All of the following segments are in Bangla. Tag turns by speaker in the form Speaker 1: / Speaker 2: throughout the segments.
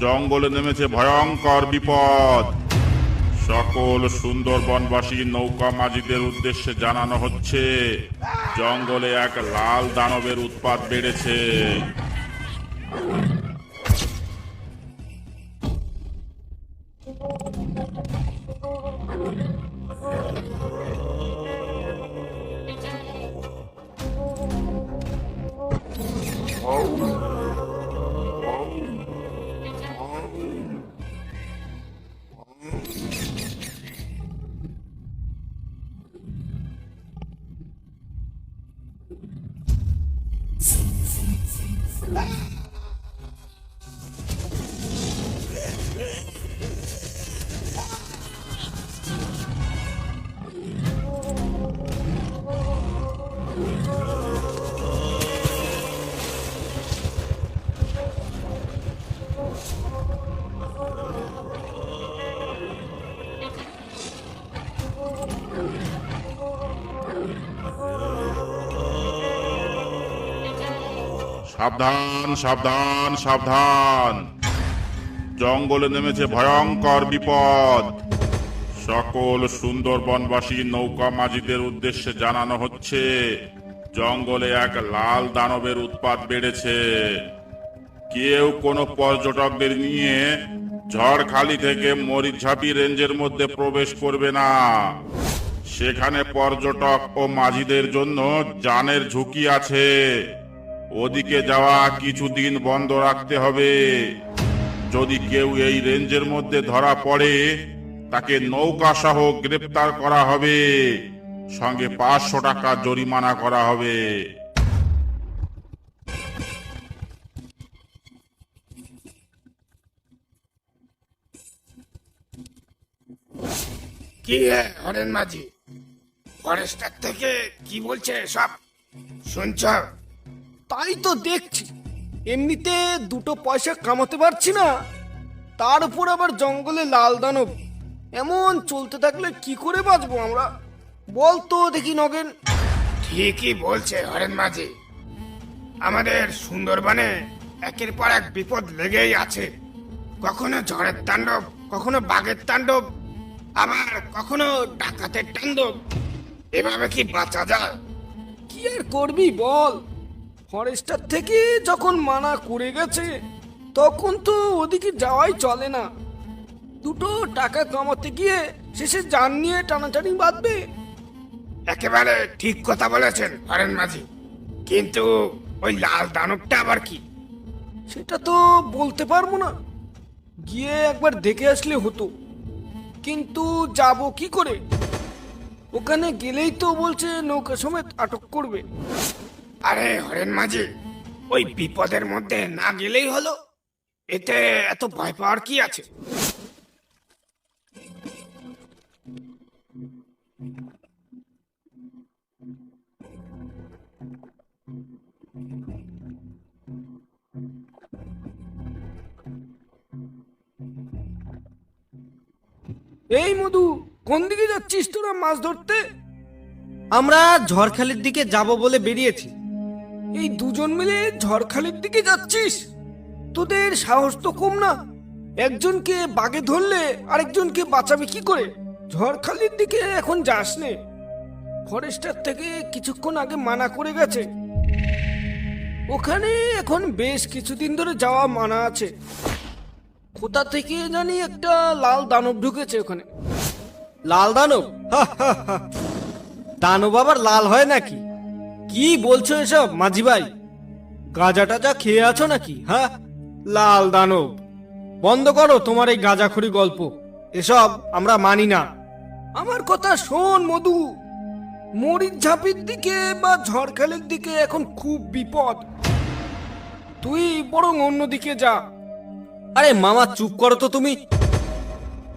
Speaker 1: জঙ্গলে নেমেছে ভয়ঙ্কর বিপদ। সকল সুন্দরবনবাসী নৌকা মাঝিদের উদ্দেশ্যে জানানো হচ্ছে, জঙ্গলে এক লাল দানবের উৎপাত বেড়েছে। সাবধান সাবধান সাবধান, জঙ্গলে নেমেছে ভয়ঙ্কর বিপদ। সকল সুন্দরবনবাসী নৌকা মাঝিদের উদ্দেশ্যে জানানো হচ্ছে, জঙ্গলে এক লাল দানবের উৎপাত বেড়েছে। কেউ কোনো পর্যটকদের নিয়ে ঝড়খালি থেকে মরিচঝাপি রেঞ্জের মধ্যে প্রবেশ করবে না। সেখানে পর্যটক ও মাঝিদের জন্য জানের ঝুঁকি আছে। ওদিকে যাওয়া কিছুদিন বন্ধ রাখতে হবে। যদি কেউ এই রেঞ্জের মধ্যে ধরা পড়ে, তাকে নৌকা সহ গ্রেপ্তার করা হবে, সঙ্গে 500 টাকা জরিমানা করা হবে।
Speaker 2: কি হরেন মাঝি, ফরেস্টার থেকে কি বলছে সব শুনছ?
Speaker 3: তাই তো দেখছি, এমনিতে দুটো পয়সা কামাতে পারছি না, তার উপর আবার জঙ্গলে লাল দানব। এমন চলতে থাকলে কি করে বাঁচবো আমরা, বল তো দেখি নগেন।
Speaker 2: ঠিকই বলছে হরেন মাঝি, আমাদের সুন্দরবনে একের পর এক বিপদ লেগেই আছে। কখনো ঝড়ের তাণ্ডব, কখনো বাঘের তাণ্ডব, আবার কখনো ডাকাতের তাণ্ডব। এভাবে কি বাঁচা যায়?
Speaker 3: কি আর করবি বল, ফরেস্টার থেকে যখন মানা করে গেছে তখন তো ওদিকে যাওয়াই চলে না। দুটো টাকা কামাতে গিয়ে শেষে জান নিয়ে টানাটানি বাঁধবে।
Speaker 2: একেবারে ঠিক কথা বলেছেন হরেন মাঝি, কিন্তু ওই লাল দানবটা আবার কি?
Speaker 3: সেটা তো বলতে পারবো না, গিয়ে একবার দেখে আসলে হতো, কিন্তু যাব কি করে? ওখানে গেলেই তো বলছে নৌকা সমেত আটক করবে।
Speaker 2: আরে হরেন মাঝি, ওই বিপদের মধ্যে না গেলেই হলো, এতে এত ভয় পাওয়ার কি আছে?
Speaker 3: এই মধু, কোন দিকে যাচ্ছিস তোরা মাছ ধরতে?
Speaker 4: আমরা ঝড়খালির দিকে যাব বলে বেরিয়েছি।
Speaker 3: এই দুজন মিলে ঝড়খালির দিকে যাচ্ছিস? তোদের সাহস তো কম না, একজনকে বাগে ধরলে আরেকজনকে বাঁচাবে কি করে? ঝড়খালির দিকে এখন যাস নে, ফরেস্টার থেকে কিছুক্ষণ আগে মানা করে গেছে। ওখানে এখন বেশ কিছুদিন ধরে যাওয়া মানা আছে। কোথা থেকে জানি একটা লাল দানব ঢুকেছে ওখানে।
Speaker 4: লাল দানব? দানব আবার লাল হয় নাকি? কি বলছো এসব মাঝি ভাই? গাঁজা টাজা খেয়ে আছো নাকি? হ্যাঁ, লাল দানব, বন্ধ করো তোমার এই গাঁজাখড়ি গল্প, এসব আমরা মানি না।
Speaker 3: আমার কথা শোন মধু, মরিচঝাপির দিকে বা ঝড়খালির দিকে এখন খুব বিপদ, তুই বরং অন্যদিকে যা।
Speaker 4: আরে মামা চুপ করো তো তুমি।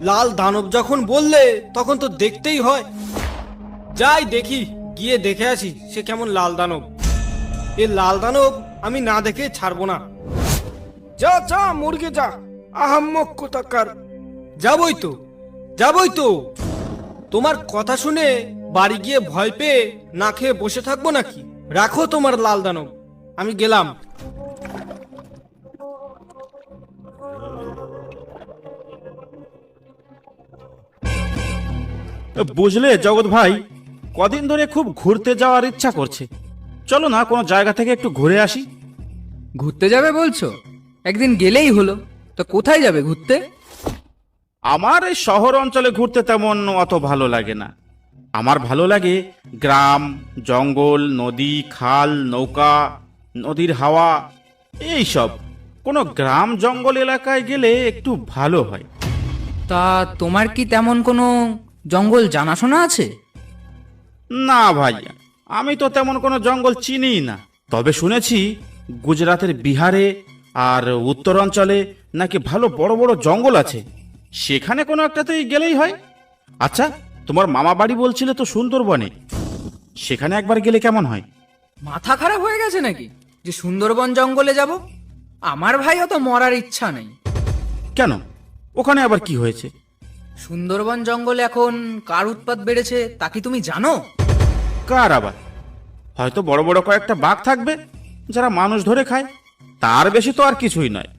Speaker 4: লাল দানব যখন বললে তখন তো দেখতেই হয়। যাই দেখি, গিয়ে দেখে আসি সে কেমন লাল দানব। এ লাল দানব আমি না দেখে ছাড়বো না।
Speaker 3: যা যা মুরগে যা, আহাম্মক কোথাকার।
Speaker 4: যাবই তো, যাবই তো। তোমার কথা শুনে বাড়ি গিয়ে ভয় পেয়ে না খেয়ে বসে থাকবো নাকি? রাখো তোমার লাল দানব, আমি গেলাম।
Speaker 5: বুঝলে জগৎ ভাই, কদিন ধরে খুব ঘুরতে যাওয়ার ইচ্ছা করছে। চলো না কোনো জায়গা থেকে একটু ঘুরে আসি।
Speaker 6: ঘুরতে যাবে বলছো? একদিন গেলেই হলো। তো কোথায় যাবে ঘুরতে?
Speaker 5: আমার এই শহর অঞ্চলে ঘুরতে তেমন অত ভালো লাগে না। আমার ভালো লাগে গ্রাম, জঙ্গল, নদী, খাল, নৌকা, নদীর হাওয়া, এই সব। কোনো গ্রাম জঙ্গল এলাকায় গেলে একটু ভালো হয়।
Speaker 6: তা তোমার কি তেমন কোনো জঙ্গল জানাশোনা আছে?
Speaker 5: না ভাই, আমি তো তেমন কোনো জঙ্গল চিনিই না। তবে শুনেছি গুজরাতের বিহারে আর উত্তরাঞ্চলে নাকি ভালো বড় বড় জঙ্গল আছে। সেখানে কোনো একটাতেই গেলেই হয়। আচ্ছা, তোমার মামা বাড়ি বলছিলে তো সুন্দরবনে, সেখানে একবার গেলে কেমন হয়?
Speaker 6: মাথা খারাপ হয়ে গেছে নাকি যে সুন্দরবন জঙ্গলে যাব? আমার ভাইও তো মরার ইচ্ছা নেই।
Speaker 5: কেন, ওখানে আবার কি হয়েছে?
Speaker 6: সুন্দরবন জঙ্গলে এখন কার উৎপাত বেড়েছে তা কি তুমি জানো?
Speaker 5: কার আবার? হয়তো বড় বড় কয়েকটা বাঘ থাকবে যারা মানুষ ধরে খায়, তার বেশি তো আর কিছুই নয়।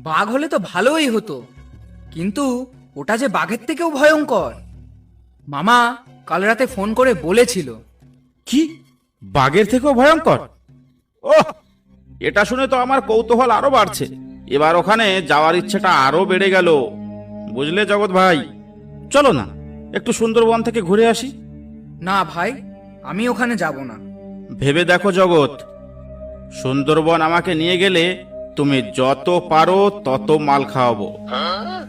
Speaker 6: বাঘ হলে তো ভালোই হতো, কিন্তু ওটা যে বাঘের থেকেও ভয়ঙ্কর। মামা কাল রাতে ফোন করে বলেছিল।
Speaker 5: কি, বাঘের থেকেও ভয়ঙ্কর? ওহ, এটা শুনে তো আমার কৌতূহল আরো বাড়ছে। এবার ওখানে যাওয়ার ইচ্ছেটা আরো বেড়ে গেল। বুঝলে জগৎ ভাই, চলো না একটু সুন্দরবন থেকে ঘুরে আসি।
Speaker 6: না ভাই, আমি ওখানে যাব না।
Speaker 5: ভেবে দেখো জগৎ, সুন্দরবন আমাকে নিয়ে গেলে তুমি যত পারো তত মাল খাওয়াবো,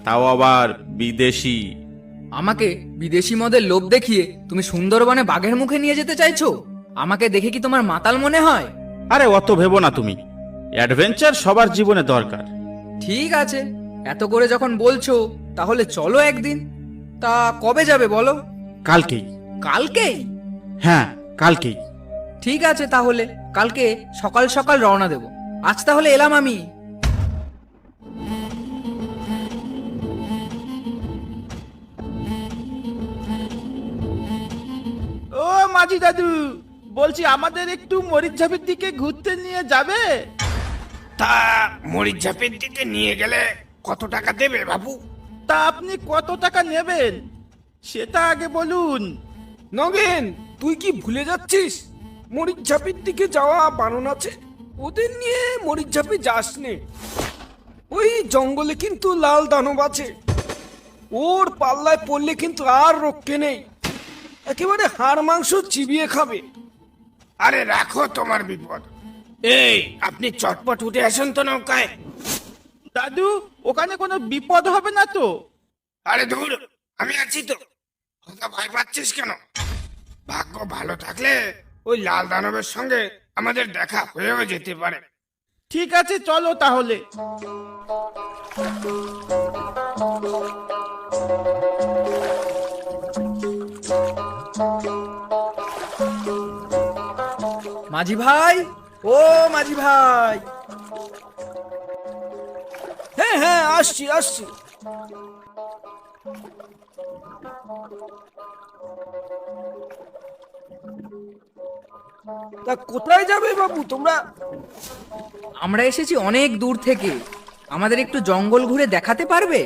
Speaker 5: তাও আবার বিদেশি।
Speaker 6: আমাকে বিদেশি মদের লোভ দেখিয়ে তুমি সুন্দরবনে বাঘের মুখে নিয়ে যেতে চাইছো? আমাকে দেখে কি তোমার মাতাল মনে হয়?
Speaker 5: আরে অত ভেবো না তুমি, অ্যাডভেঞ্চার সবার জীবনে দরকার।
Speaker 6: ঠিক আছে, এত করে যখন বলছো তাহলে চলো একদিন। তা কবে যাবে বলো?
Speaker 5: কালকেই।
Speaker 6: কালকেই?
Speaker 5: হ্যাঁ, কালকেই।
Speaker 6: ঠিক আছে, তাহলে কালকে সকাল সকাল রওনা দেব। আজ তাহলে এলাম আমি।
Speaker 5: ও মাঝি দাদু, বলছি আমাদের একটু মরিচঝাপের দিকে ঘুরতে নিয়ে যাবে?
Speaker 2: তা মরিচঝাপের দিকে নিয়ে গেলে কত টাকা দেবে বাবু?
Speaker 5: তা আপনি কত টাকা নেবেন সেটা আগে বলুন।
Speaker 3: নগেন, তুই কি ভুলে যাচ্ছিস মরিচঝাপির দিকে যাওয়া বারণ আছে? ওদের নিয়ে মরিচঝাপে যাস নে। ওই জঙ্গলে কিন্তু লাল দানব আছে, ওর পাল্লায় পড়লে কিন্তু আর রক্ষে নেই, একেবারে হাড় মাংস চিবিয়ে খাবে।
Speaker 2: আরে রাখো তোমার বিপদ। এই, আপনি চটপট উঠে আসুন তো নৌকায়।
Speaker 5: দাদু, ওখানে কোনো বিপদ হবে না তো?
Speaker 2: আরে ধুর, আমি আছি তো। অত ভয় পাচ্ছিস কেন? ভাগ্য ভালো থাকলে ওই লাল দানবের সঙ্গে আমাদের দেখা হয়েও যেতে পারে।
Speaker 5: ঠিক আছে, চলো তাহলে।
Speaker 6: মাঝি ভাই, ও মাঝি ভাই।
Speaker 3: হ্যাঁ হ্যাঁ, আসছি আসছি। তা কোথায় যাবে বাবু তোমরা?
Speaker 6: আমরা এসেছি অনেক দূর থেকে, আমাদের একটু জঙ্গল ঘুরে দেখাতে পারবে?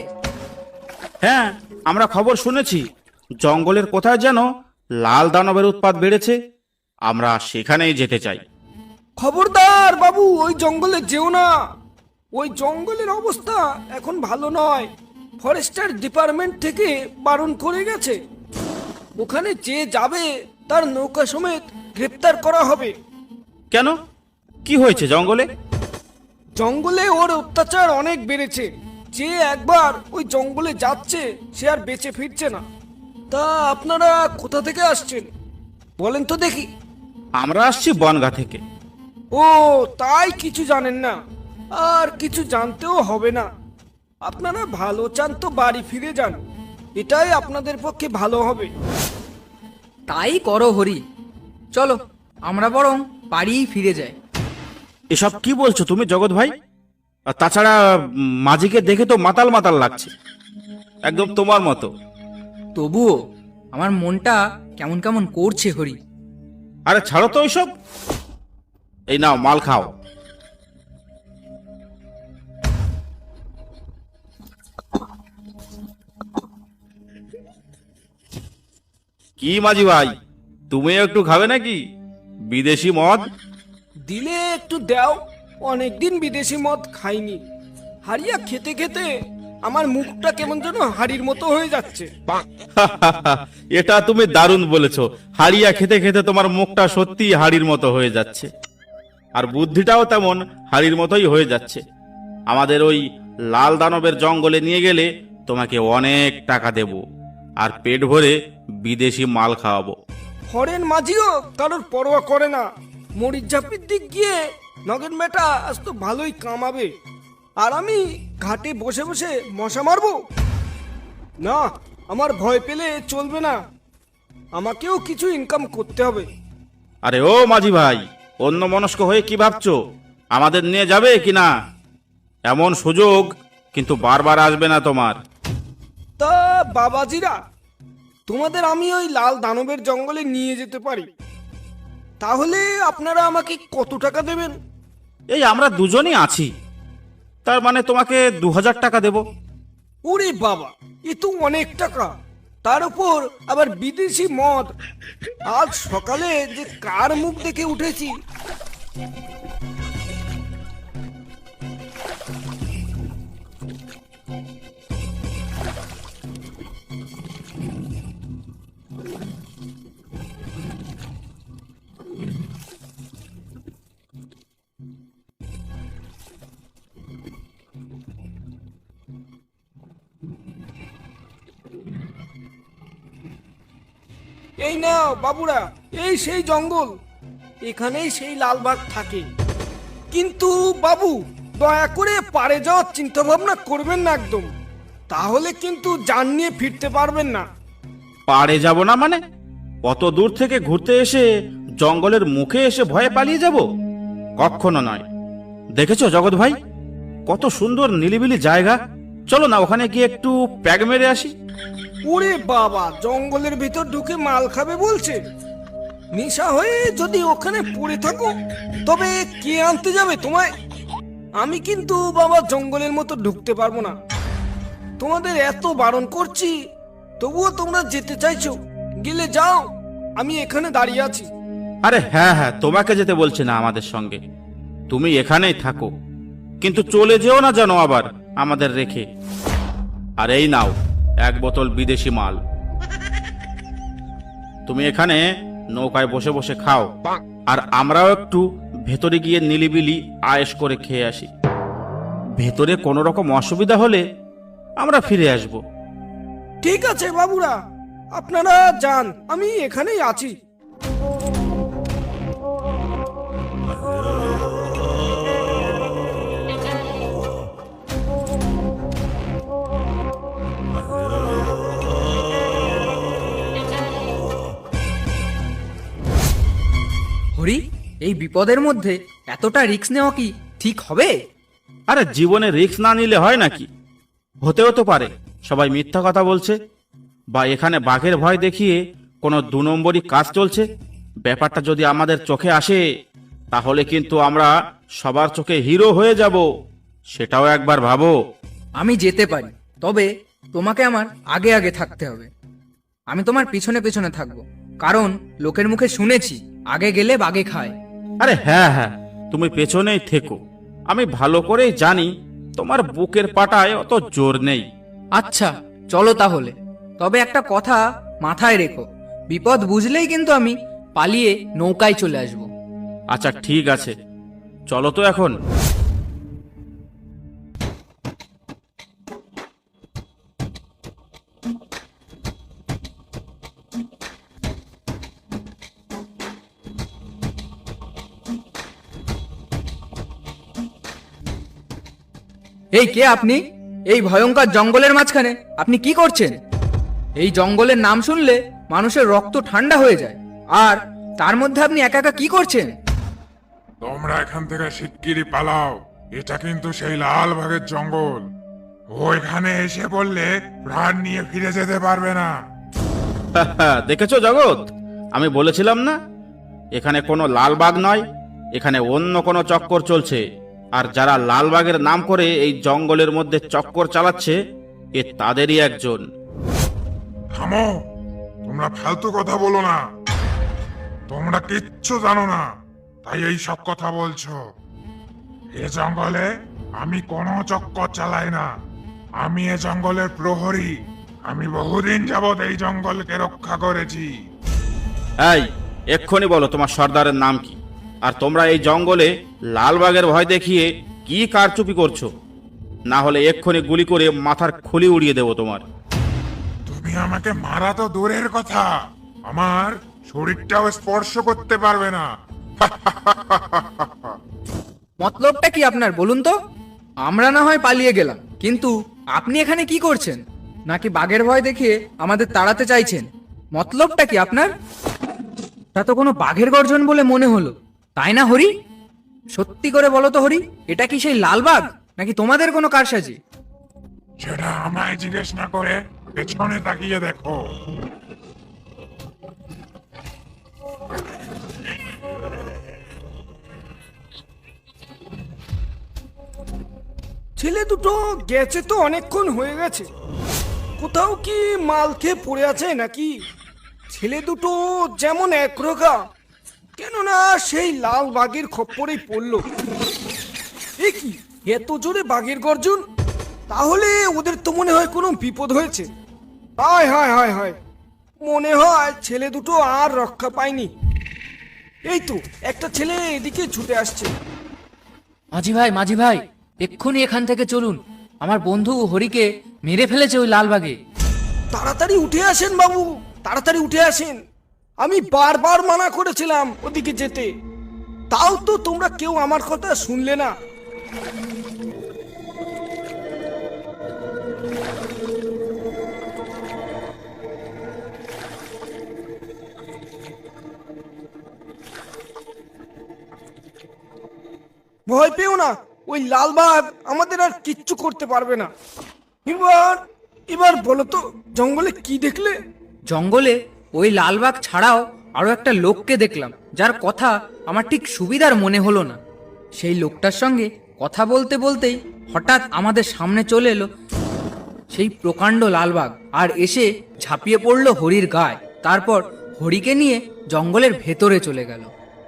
Speaker 5: হ্যাঁ, আমরা খবর শুনেছি জঙ্গলের কোথায় যেন লাল দানবের উৎপাত বেড়েছে। আমরা সেখানেই যেতে চাই।
Speaker 3: খবরদার বাবু, ওই জঙ্গলে যেও না। ওই জঙ্গলের অবস্থা এখন ভালো নয়, ফরেস্টার ডিপার্টমেন্ট থেকে বারণ করে গেছে। ওখানে যে যাবে তার নৌকা সমেত গ্রেপ্তার করা হবে।
Speaker 5: কেন, কি হয়েছে জঙ্গলে?
Speaker 3: জঙ্গলে ওর অত্যাচার অনেক বেড়েছে। যে একবার ওই জঙ্গলে যাচ্ছে সে আর বেঁচে ফিরছে না। তা আপনারা কোথা থেকে আসছেন বলেন তো দেখি?
Speaker 5: আমরা আসছি বনগা থেকে।
Speaker 3: ও, তাই কিছু জানেন না, আর কিছু জানতেও হবে না। আপনারা ভালো চান তো বাড়ি ফিরে যান, এটাই আপনাদের পক্ষে ভালো হবে।
Speaker 6: তাই করো হরি, চলো আমরা বরং বাড়িই ফিরে যাই।
Speaker 5: এসব কি বলছো তুমি জগৎ ভাই? আর তাছাড়া মাঝিকে দেখে তো মাতাল মাতাল লাগছে, একদম তোমার মতো।
Speaker 6: তবুও আমার মনটা কেমন কেমন করছে হরি।
Speaker 5: আরে ছাড়ো তো ওইসব। এই নাও, মাল খাও। কি মাঝি ভাই, তুমি একটু খাবে নাকি বিদেশি মদ?
Speaker 3: দিলে একটু দাও, অনেকদিন বিদেশি মদ খাইনি। হারিয়া খেতে খেতে আমার মুখটা কেমন যেন হাড়ির মতো হয়ে যাচ্ছে।
Speaker 5: এটা তুমি দারুণ বলেছো। হাড়িয়া খেতে খেতে তোমার মুখটা সত্যি হাড়ির মতো হয়ে যাচ্ছে, আর বুদ্ধিটাও তেমন হাড়ির মতোই হয়ে যাচ্ছে। আমাদের ওই লাল দানবের জঙ্গলে নিয়ে গেলে তোমাকে অনেক টাকা দেব, আর পেট ভরে বিদেশি মাল খাওয়াবো।
Speaker 3: হরেন মাঝিও কারোর পরোয়া করে না। মরিচ ঝাপির দিক গিয়ে নগেন বেটা আজ তো ভালোই কামাবে, আর আমি ঘাটে বসে বসে মশা মারবো? না, আমার ভয় পেলে চলবে না, আমাকেও কিছু ইনকাম করতে হবে।
Speaker 5: আরে ও মাঝি ভাই, অন্য মনস্ক হয়ে কি ভাবছো? আমাদের নিয়ে যাবে কি না? এমন সুযোগ কিন্তু বারবার আসবে না তোমার।
Speaker 3: তা বাবাজিরা, তোমাদের আমি ওই লাল দানবের জঙ্গলে নিয়ে যেতে পারি, তাহলে আপনারা আমাকে কত টাকা দেবেন?
Speaker 5: এই আমরা দুজনই আছি, তার মানে তোমাকে 2000 টাকা দেব।
Speaker 3: ওরে বাবা, এ তো অনেক টাকা, তার উপর আবার বিদেশি মদ। আজ সকালে যে কার মুখ দেখে উঠেছি। এই নাও বাবুরা, এই সেই জঙ্গল, এখানেই সেই লালবাগ থাকে। কিন্তু বাবু, দয়া করে পারে যাওয়ার চিন্তা ভাবনা করবেন না একদম, তাহলে কিন্তু জান নিয়ে ফিরতে পারবেন না।
Speaker 5: পাড়ে যাব না মানে? অত দূর থেকে ঘুরতে এসে জঙ্গলের মুখে এসে ভয়ে পালিয়ে যাব? কখনো নয়। দেখেছো জগৎ ভাই, কত সুন্দর নিলিবিলি জায়গা। চলো না ওখানে গিয়ে একটু প্যাগ মেরে আসি।
Speaker 3: ওরে বাবা, জঙ্গলের ভিতর ঢুকে মাল খাবে বলছে? নেশা হয়ে যদি ওখানে পড়ে থাকো, তবে কে আনতে যাবে তোমায়? আমি কিন্তু বাবা জঙ্গলের মতো ঢুকতে পারবো না। তোমাদের এত বারণ করছি, তবুও তোমরা যেতে চাইছো। গেলে যাও, আমি এখানে দাঁড়িয়ে আছি।
Speaker 5: আরে হ্যাঁ হ্যাঁ, তোমাকে যেতে বলছি না আমাদের সঙ্গে, তুমি এখানেই থাকো, কিন্তু চলে যেও না যেন আবার আমাদের রেখে। আর এই নাও 1 বোতল বিদেশি মাল, তুমি এখানে নৌকায় বসে বসে খাও, আর আমরাও একটু ভেতরে গিয়ে নিলিবিলি আয়েশ করে খেয়ে আসি। ভেতরে কোনো রকম অসুবিধা হলে আমরা ফিরে আসব।
Speaker 3: ঠিক আছে বাবুরা, আপনারা যান, আমি এখানেই আছি।
Speaker 6: হরি, এই বিপদের মধ্যে এতটা রিস্ক নেওয়া কি ঠিক হবে?
Speaker 5: আরে জীবনে রিস্ক না নিলে হয় নাকি? হতেও তো পারে সবাই মিথ্যা কথা বলছে, বা এখানে বাঘের ভয় দেখিয়ে কোনো 2 নম্বরই কাজ চলছে। ব্যাপারটা যদি আমাদের চোখে আসে, তাহলে কিন্তু আমরা সবার চোখে হিরো হয়ে যাব। সেটাও একবার ভাবো।
Speaker 6: আমি যেতে পারি, তবে তোমাকে আমার আগে আগে থাকতে হবে। আমি তোমার পিছনে পিছনে থাকবো, কারণ লোকের মুখে শুনেছি আগে গেলে বাগে খায়।
Speaker 5: আরে হ্যাঁ হ্যাঁ, তুমি পেছনেই থেকো। আমি ভালো করেই জানি তোমার বুকের পাটায় অত জোর নেই।
Speaker 6: আচ্ছা চলো তাহলে, তবে একটা কথা মাথায় রেখো, বিপদ বুঝলেই কিন্তু আমি পালিয়ে নৌকায় চলে আসবো।
Speaker 5: আচ্ছা ঠিক আছে, চলো তো এখন।
Speaker 6: এই কে আপনি? এই ভয়ঙ্কর জঙ্গলের মাঝখানে আপনি কি করছেন? এই জঙ্গলের নাম শুনলে মানুষের রক্ত ঠান্ডা হয়ে যায়, আর তার মধ্যে আপনি একা একা কি করছেন?
Speaker 7: তোমরা এখান থেকে শিগগিরই পালাও, এটা কিন্তু সেই লাল বাঘের জঙ্গল। ওইখানে এসে বললে প্রাণ নিয়ে ফিরে যেতে পারবে না।
Speaker 5: দেখেছো জগৎ, আমি বলেছিলাম না এখানে কোনো লালবাগ নয়, এখানে অন্য কোনো চক্কর চলছে। আর যারা লালবাগের নাম করে এই জঙ্গলের মধ্যে চক্কর চালাচ্ছে, এ তাদেরই একজন।
Speaker 7: থামো, তোমরা ফালতু কথা বলো না। তোমরা কিচ্ছু জানো না, তাই এই সব কথা বলছো। এ জঙ্গলে আমি কোনো চক্কর চালাই না। আমি এ জঙ্গলের প্রহরী। আমি বহুদিন যাবৎ এই জঙ্গলকে রক্ষা করেছি।
Speaker 5: এই এক্ষুনি বলো তোমার সর্দারের নাম কি, আর তোমরা এই জঙ্গলে লালবাগের ভয় দেখিয়ে কি কারচুপি করছো? না হলে এক্ষুনি গুলি করে মাথার খুলি উড়িয়ে দেবো তোমার।
Speaker 7: তুমি আমাকে মারা তো দূরের কথা, আমার শরীরটাও স্পর্শ করতে পারবে না।
Speaker 6: মতলবটা কি আপনার বলুন তো? আমরা না হয় পালিয়ে গেলাম, কিন্তু আপনি এখানে কি করছেন? নাকি বাঘের ভয় দেখিয়ে আমাদের তাড়াতে চাইছেন? মতলবটা কি আপনার? তা তো কোনো বাঘের গর্জন বলে মনে হলো, তাই না হরি? সত্যি করে বলো তো হরি, এটা কি সেই লাল বাঘ নাকি তোমাদের কোনো কারসাজি?
Speaker 7: সেটা আমায় জিজ্ঞেস না করে পেছনে তাকিয়ে দেখো।
Speaker 3: ছেলে দুটো গেছে তো অনেকক্ষণ হয়ে গেছে, কোথাও কি মাল খেয়ে পড়ে আছে নাকি? ছেলে দুটো যেমন একরোগা, কেননা সেই লাল বাঘের খপ্পরেই পড়লো। এ কি এত জোরে বাঘের গর্জন? তাহলে ওদের তো মনে হয় কোনো বিপদ হয়েছে। হায় হায় হায় হায়, মনে হয় ছেলে দুটো আর রক্ষা পায়নি। এই তো একটা ছেলে এদিকে ছুটে আসছে।
Speaker 8: মাঝি ভাই এক্ষুনি এখান থেকে চলুন, আমার বন্ধু হরিকে মেরে ফেলেছে ওই লালবাগে।
Speaker 3: তাড়াতাড়ি উঠে আসেন বাবু, তাড়াতাড়ি উঠে আসেন। আমি বারবার মানা করেছিলাম ওদিকে যেতে, তাও তো তোমরা কেউ আমার কথা শুনলে না। ভয় পেও না, ওই লালবাগ আমাদের আর কিচ্ছু করতে পারবে না। এবার এবার বলো তো জঙ্গলে কি দেখলে?
Speaker 6: জঙ্গলে ওই লালবাগ ছাড়াও আরো একটা লোককে দেখলাম, যার কথা আমার ঠিক সুবিধার মনে হলো না। সেই লোকটার সঙ্গে কথা বলতে বলতেই হঠাৎ আমাদের সামনে চলে এলো সেই প্রকাণ্ড লালবাগ, আর এসে ঝাঁপিয়ে পড়লো হরির গায়ে। তারপর হরিকে নিয়ে জঙ্গলের ভেতরে চলে গেল।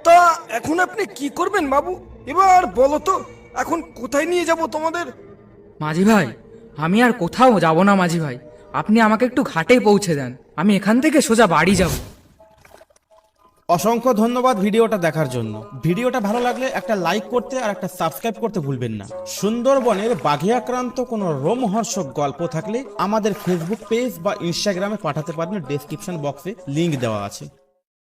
Speaker 3: তা এখন আপনি কি করবেন বাবু? এবার বলো তো এখন কোথায় নিয়ে যাব তোমাদের?
Speaker 6: মাঝি ভাই, আমি আর কোথাও যাব না মাঝি ভাই, আপনি আমাকে একটু ঘাটে পৌঁছে দেন, আমি এখান থেকে সোজা বাড়ি যাব।
Speaker 5: অসংখ্য ধন্যবাদ ভিডিওটা দেখার জন্য। ভিডিওটা ভালো লাগলে একটা লাইক করতে আর একটা সাবস্ক্রাইব করতে ভুলবেন না। সুন্দরবনের বাঘে আক্রান্ত কোনো রোমহর্ষক গল্প থাকলে আমাদের ফেসবুক পেজ বা ইনস্টাগ্রামে পাঠাতে পারেন, ডেসক্রিপশন বক্সে লিংক দেওয়া আছে।